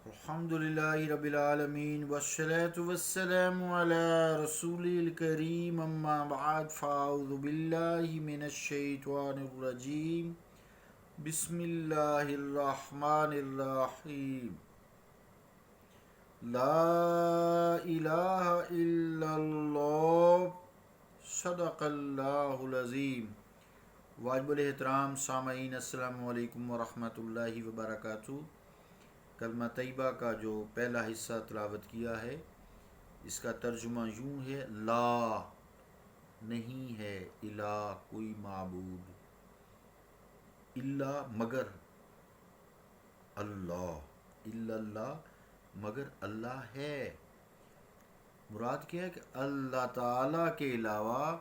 الحمدللہ رب العالمین والصلاة والسلام علی رسول الکریم اما بعد فاعوذ باللہ من الشیطان الرجیم بسم اللہ الرحمن الرحیم لا الہ الا اللہ صدق اللہ العظیم۔ واجب الاحترام سامعین، السلام علیکم ورحمۃ اللہ وبرکاتہ۔ کلمہ طیبہ کا جو پہلا حصہ تلاوت کیا ہے، اس کا ترجمہ یوں ہے: لا نہیں ہے الہ کوئی معبود، الا مگر اللہ، الا اللہ مگر اللہ ہے۔ مراد کیا ہے کہ اللہ تعالیٰ کے علاوہ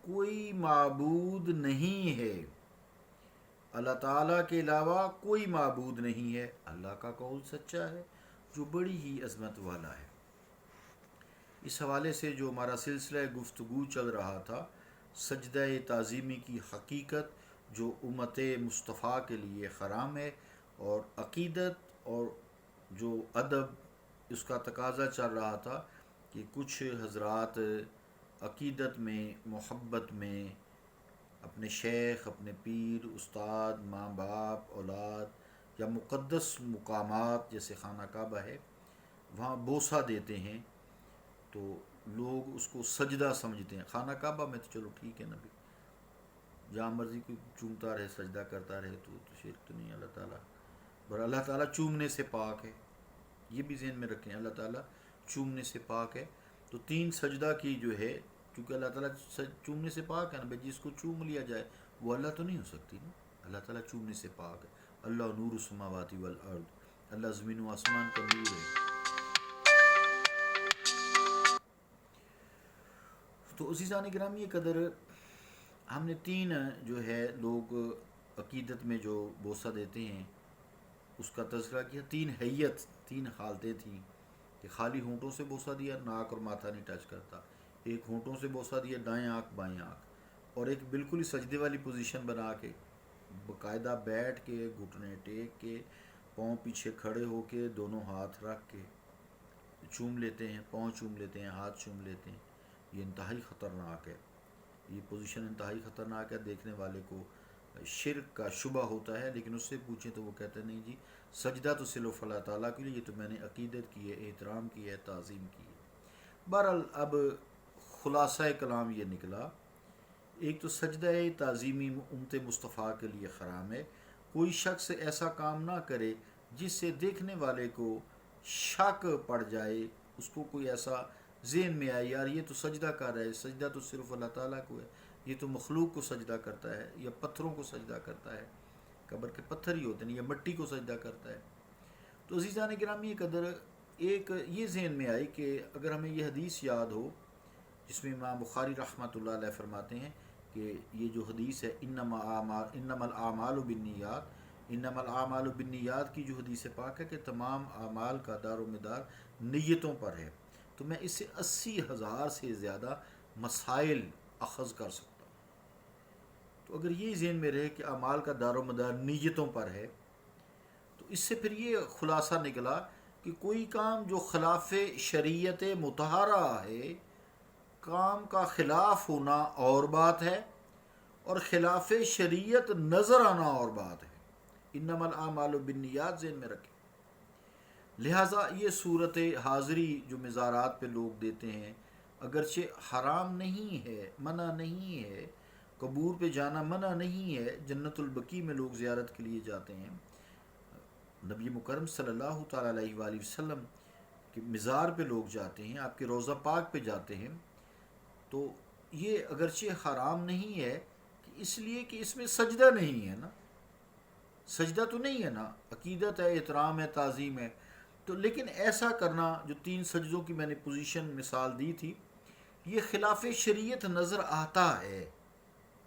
کوئی معبود نہیں ہے، اللہ تعالیٰ کے علاوہ کوئی معبود نہیں ہے۔ اللہ کا قول سچا ہے جو بڑی ہی عظمت والا ہے۔ اس حوالے سے جو ہمارا سلسلہ گفتگو چل رہا تھا، سجدہ تعظیمی کی حقیقت جو امت مصطفیٰ کے لیے حرام ہے، اور عقیدت اور جو ادب اس کا تقاضا چل رہا تھا کہ کچھ حضرات عقیدت میں، محبت میں اپنے شیخ، اپنے پیر، استاد، ماں باپ، اولاد یا مقدس مقامات جیسے خانہ کعبہ ہے، وہاں بوسہ دیتے ہیں تو لوگ اس کو سجدہ سمجھتے ہیں۔ خانہ کعبہ میں تو چلو ٹھیک ہے نبی، جہاں مرضی کوئی چومتا رہے، سجدہ کرتا رہے تو شرک تو نہیں اللہ تعالیٰ، پر اللہ تعالیٰ چومنے سے پاک ہے، یہ بھی ذہن میں رکھیں، اللہ تعالیٰ چومنے سے پاک ہے۔ تو تین سجدہ کی جو ہے، کیونکہ اللہ تعالیٰ چومنے سے پاک ہے نا بھائی، جس کو چوم لیا جائے وہ اللہ تو نہیں ہو سکتی نا، اللہ تعالیٰ چومنے سے پاک ہے۔ اللہ نور السماوات والارض، اللہ زمین و آسمان کا نور ہے۔ تو عزیزان گرامی قدر، ہم نے تین جو ہے لوگ عقیدت میں جو بوسہ دیتے ہیں اس کا تذکرہ کیا۔ تین حیت، تین حالتیں تھیں کہ خالی ہونٹوں سے بوسہ دیا، ناک اور ماتھا نہیں ٹچ کرتا، ایک ہونٹوں سے بوسہ دیا، دائیں آنکھ بائیں آنکھ، اور ایک بالکل ہی سجدے والی پوزیشن بنا کے باقاعدہ بیٹھ کے، گھٹنے ٹیک کے، پاؤں پیچھے کھڑے ہو کے، دونوں ہاتھ رکھ کے چوم لیتے ہیں، پاؤں چوم لیتے ہیں، ہاتھ چوم لیتے ہیں۔ یہ انتہائی خطرناک ہے، یہ پوزیشن انتہائی خطرناک ہے۔ دیکھنے والے کو شرک کا شبہ ہوتا ہے، لیکن اس سے پوچھیں تو وہ کہتے ہیں نہیں جی، سجدہ تو صرف اللہ تعالیٰ کے لیے، یہ تو میں نے عقیدت کی ہے، احترام کی ہے، تعظیم کی ہے۔ بہرحال اب خلاصہ کلام یہ نکلا، ایک تو سجدہ تعظیمی امت مصطفیٰ کے لیے حرام ہے۔ کوئی شخص ایسا کام نہ کرے جس سے دیکھنے والے کو شک پڑ جائے، اس کو کوئی ایسا ذہن میں آئے یار یہ تو سجدہ کر رہا ہے، سجدہ تو صرف اللہ تعالیٰ کو ہے، یہ تو مخلوق کو سجدہ کرتا ہے، یا پتھروں کو سجدہ کرتا ہے، قبر کے پتھر ہی ہوتے ہیں، یا مٹی کو سجدہ کرتا ہے۔ تو عزیزان گرامی قدر، ایک یہ ذہن میں آئی کہ اگر ہمیں یہ حدیث یاد ہو جس میں امام بخاری رحمۃ اللہ علیہ فرماتے ہیں کہ یہ جو حدیث ہے انما الاعمال بالنیات، انما الاعمال بالنیات کی جو حدیث پاک ہے کہ تمام اعمال کا دار و مدار نیتوں پر ہے، تو میں اس سے 80,000 سے زیادہ مسائل اخذ کر سکتا ہوں۔ تو اگر یہ ذہن میں رہے کہ اعمال کا دار و مدار نیتوں پر ہے، تو اس سے پھر یہ خلاصہ نکلا کہ کوئی کام جو خلاف شریعت مطہرہ ہے، کام کا خلاف ہونا اور بات ہے، اور خلاف شریعت نظر آنا اور بات ہے۔ انما الاعمال بالنیات ذہن میں رکھیں۔ لہٰذا یہ صورت حاضری جو مزارات پہ لوگ دیتے ہیں، اگرچہ حرام نہیں ہے، منع نہیں ہے، قبور پہ جانا منع نہیں ہے، جنت البقیع میں لوگ زیارت کے لیے جاتے ہیں، نبی مکرم صلی اللہ تعالیٰ علیہ وآلہ وسلم کے مزار پہ لوگ جاتے ہیں، آپ کے روضہ پاک پہ جاتے ہیں، تو یہ اگرچہ حرام نہیں ہے کہ اس لیے کہ اس میں سجدہ نہیں ہے نا، سجدہ تو نہیں ہے نا، عقیدت ہے، احترام ہے، تعظیم ہے، تو لیکن ایسا کرنا جو تین سجدوں کی میں نے پوزیشن مثال دی تھی، یہ خلاف شریعت نظر آتا ہے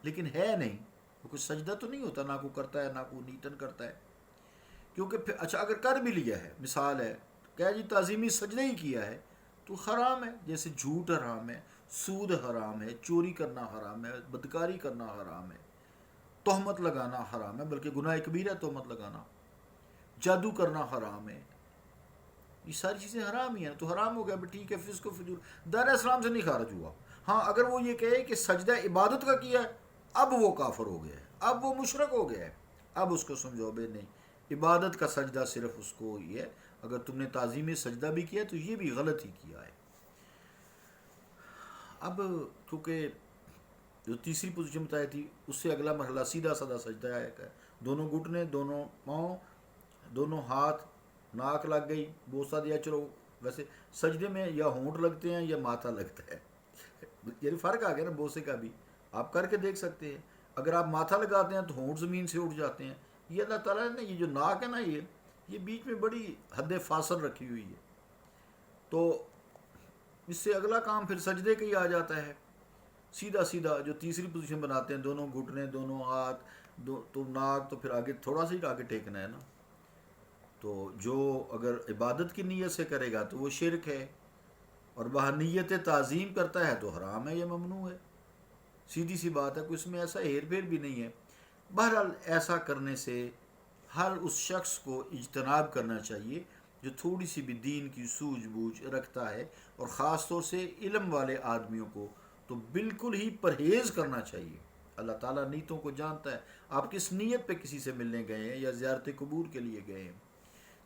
لیکن ہے نہیں، کیونکہ سجدہ تو نہیں ہوتا، نہ کو کرتا ہے، نہ کو نیتن کرتا ہے، کیونکہ پھر اچھا اگر کر بھی لیا ہے، مثال ہے کہ جی تعظیمی سجدہ ہی کیا ہے تو حرام ہے، جیسے جھوٹ حرام ہے، سود حرام ہے، چوری کرنا حرام ہے، بدکاری کرنا حرام ہے، تہمت لگانا حرام ہے، بلکہ گناہ کبیرہ ہے تہمت لگانا، جادو کرنا حرام ہے، یہ ساری چیزیں حرام ہی ہیں، تو حرام ہو گیا، ٹھیک ہے، فسق و فجور دار اسلام سے نہیں خارج ہوا. ہاں اگر وہ یہ کہے کہ سجدہ عبادت کا کیا ہے، اب وہ کافر ہو گیا ہے، اب وہ مشرک ہو گیا ہے. اب اس کو سمجھو بے نہیں، عبادت کا سجدہ صرف اس کو یہ ہے. اگر تم نے تعظیم سجدہ بھی کیا تو یہ بھی غلط ہی کیا ہے. اب کیونکہ جو تیسری پوزیشن بتائی تھی اس سے اگلا مرحلہ سیدھا سادہ سجدہ ہے، دونوں گھٹنے، دونوں پاؤں، دونوں ہاتھ، ناک لگ گئی، بوسہ دیا. چلو ویسے سجدے میں یا ہونٹ لگتے ہیں یا ماتھا لگتا ہے، یعنی فرق آ گیا نا بوسے کا بھی. آپ کر کے دیکھ سکتے ہیں، اگر آپ ماتھا لگاتے ہیں تو ہونٹ زمین سے اٹھ جاتے ہیں. یہ اللہ تعالیٰ نے یہ جو ناک ہے نا، یہ بیچ میں بڑی حد فاصل رکھی ہوئی ہے. تو اس سے اگلا کام پھر سجدے کا ہی آ جاتا ہے. سیدھا سیدھا جو تیسری پوزیشن بناتے ہیں، دونوں گھٹنے، دونوں ہاتھ، تو ناک، تو پھر آگے تھوڑا سا ہی آگے ٹیکنا ہے نا. تو جو اگر عبادت کی نیت سے کرے گا تو وہ شرک ہے، اور وہ نیت تعظیم کرتا ہے تو حرام ہے، یہ ممنوع ہے. سیدھی سی بات ہے، کوئی اس میں ایسا ہیر پھیر بھی نہیں ہے. بہرحال ایسا کرنے سے ہر اس شخص کو اجتناب کرنا چاہیے جو تھوڑی سی بھی دین کی سوجھ بوجھ رکھتا ہے، اور خاص طور سے علم والے آدمیوں کو تو بالکل ہی پرہیز کرنا چاہیے. اللہ تعالیٰ نیتوں کو جانتا ہے. آپ کس نیت پہ کسی سے ملنے گئے ہیں یا زیارت قبور کے لیے گئے ہیں،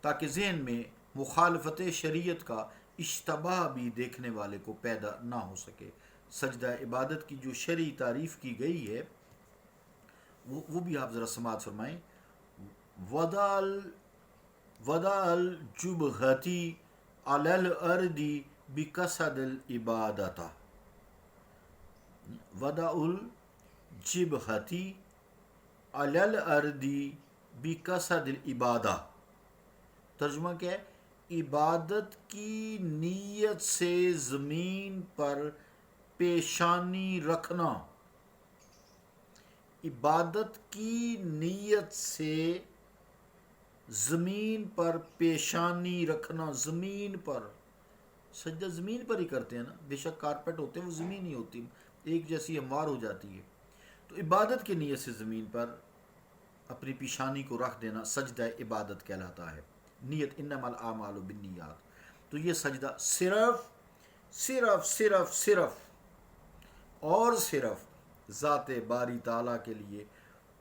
تاکہ ذہن میں مخالفت شریعت کا اشتباہ بھی دیکھنے والے کو پیدا نہ ہو سکے. سجدہ عبادت کی جو شرعی تعریف کی گئی ہے وہ بھی آپ ذرا سماعت فرمائیں. وضع الجبہتی علی الارض بقصد العبادۃ. وضع الجبہتی علی الارض بقصد العبادہ. ترجمہ کیا ہے؟ عبادت کی نیت سے زمین پر پیشانی رکھنا. عبادت کی نیت سے زمین پر پیشانی رکھنا. زمین پر سجدہ زمین پر ہی کرتے ہیں نا، بے شک کارپیٹ ہوتے ہیں، وہ زمین ہی ہوتی، ایک جیسی ہموار ہو جاتی ہے. تو عبادت کی نیت سے زمین پر اپنی پیشانی کو رکھ دینا سجدہ عبادت کہلاتا ہے. نیت انما الاعمال بالنیات. تو یہ سجدہ صرف صرف صرف صرف اور صرف ذات باری تعالیٰ کے لیے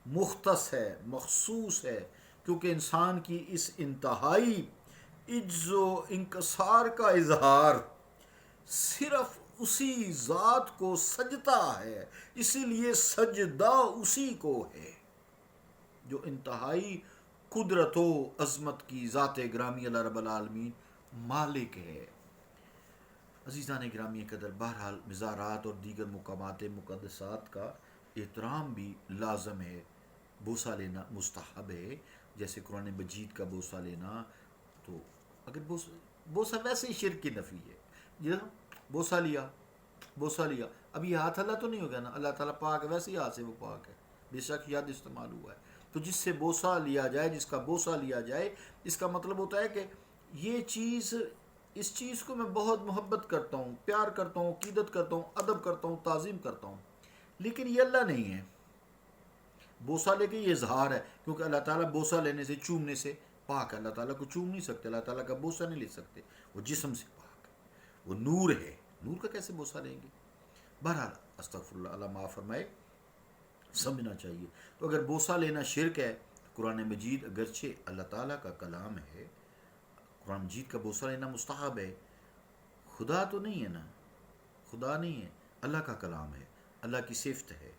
مختص ہے، مخصوص ہے، کیونکہ انسان کی اس انتہائی عجز و انکسار کا اظہار صرف اسی ذات کو سجتا ہے. اسی لیے سجدہ اسی کو ہے جو انتہائی قدرت و عظمت کی ذات گرامی اللہ رب العالمین مالک ہے. عزیزان گرامی قدر، بہرحال مزارات اور دیگر مقامات مقدسات کا احترام بھی لازم ہے. بوسہ لینا مستحب ہے، جیسے قرآن مجید کا بوسہ لینا. تو اگر بوسہ ویسے ہی شرک کی نفی ہے. بوسہ لیا، اب یہ ہاتھ اللہ تو نہیں ہو گیا نا، اللہ تعالیٰ پاک ہے، ویسے ہی ہاتھ سے وہ پاک ہے، بے شک یاد استعمال ہوا ہے. تو جس سے بوسہ لیا جائے، جس کا بوسہ لیا جائے، اس کا مطلب ہوتا ہے کہ اس چیز کو میں بہت محبت کرتا ہوں، پیار کرتا ہوں، عقیدت کرتا ہوں، ادب کرتا ہوں، تعظیم کرتا ہوں، لیکن یہ اللہ نہیں ہے. بوسہ لے کے یہ اظہار ہے، کیونکہ اللہ تعالیٰ بوسہ لینے سے، چومنے سے پاک ہے. اللہ تعالیٰ کو چوم نہیں سکتے، اللہ تعالیٰ کا بوسہ نہیں لے سکتے، وہ جسم سے پاک ہے، وہ نور ہے. نور کا کیسے بوسہ لیں گے؟ بہرحال استغفر اللہ، اللہ معاف فرمائے، سمجھنا چاہیے. تو اگر بوسہ لینا شرک ہے، قرآن مجید اگرچہ اللہ تعالیٰ کا کلام ہے، قرآن مجید کا بوسہ لینا مستحب ہے. خدا تو نہیں ہے نا، خدا نہیں ہے، اللہ کا کلام ہے، اللہ کی صفت ہے،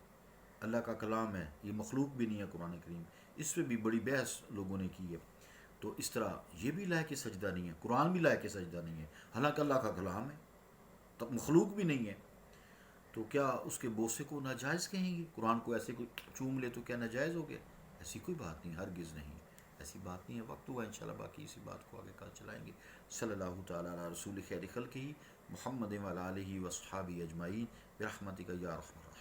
اللہ کا کلام ہے، یہ مخلوق بھی نہیں ہے. قرآن کریم اس پہ بھی بڑی بحث لوگوں نے کی ہے. تو اس طرح یہ بھی لائق سجدہ نہیں ہے، قرآن بھی لائق سجدہ نہیں ہے، حالانکہ اللہ کا کلام ہے، تو مخلوق بھی نہیں ہے. تو کیا اس کے بوسے کو ناجائز کہیں گے؟ قرآن کو ایسے کوئی چوم لے تو کیا ناجائز ہو گیا؟ ایسی کوئی بات نہیں، ہرگز نہیں، ایسی بات نہیں ہے. وقت ہوا انشاءاللہ باقی اسی بات کو آگے کل چلائیں گے. صلی اللہ تعالیٰ علی رسول خیر خلقہ محمد وعلی آلہ وصحابہ اجمعین برحمتک یا ارحم الراحمین.